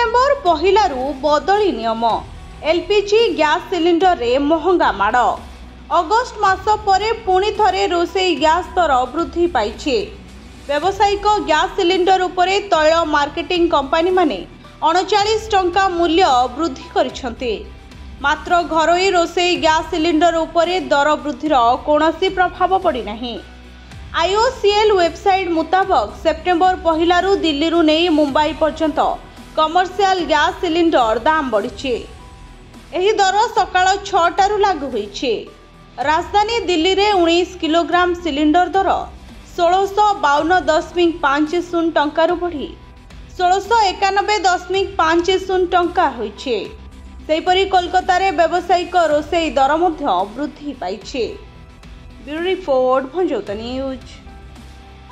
September पहिलारू बदली नियम LPG gas cylinder रे महंगा माड़ अगस्ट मास परे पुणी थरे रोषेई गैस दर वृद्धि पाइछे। व्यावसायिक गैस सिलिंडर उपरे तैल मार्केटिंग कंपनी माने 39 टंका मूल्य वृद्धि करिसेंते। मात्र घरोई रोषेई गैस सिलिंडर उपरे दर वृद्धिर कौनसी प्रभाव पड़ी नहीं। आईओसीएल वेबसाइट मुताबक सेप्टेम्बर पहिलारू दिल्ली नहीं मुंबई पर्यंत कमर्शियल गैस सिलिंडर दाम बढ़ी। एही दर सकाळ 6टारू लागू होईछे। राजधानी दिल्ली रे 19 किलोग्राम सिलिंडर दर 1652.50 टंकारु बढ़ी 1691.50 टंका होईछे। सेहीपरि कोलकाता रे व्यावसायिक रोषेई दर मध्य वृद्धि पाइछे। ब्यूरो रिपोर्ट भंजौता न्यूज।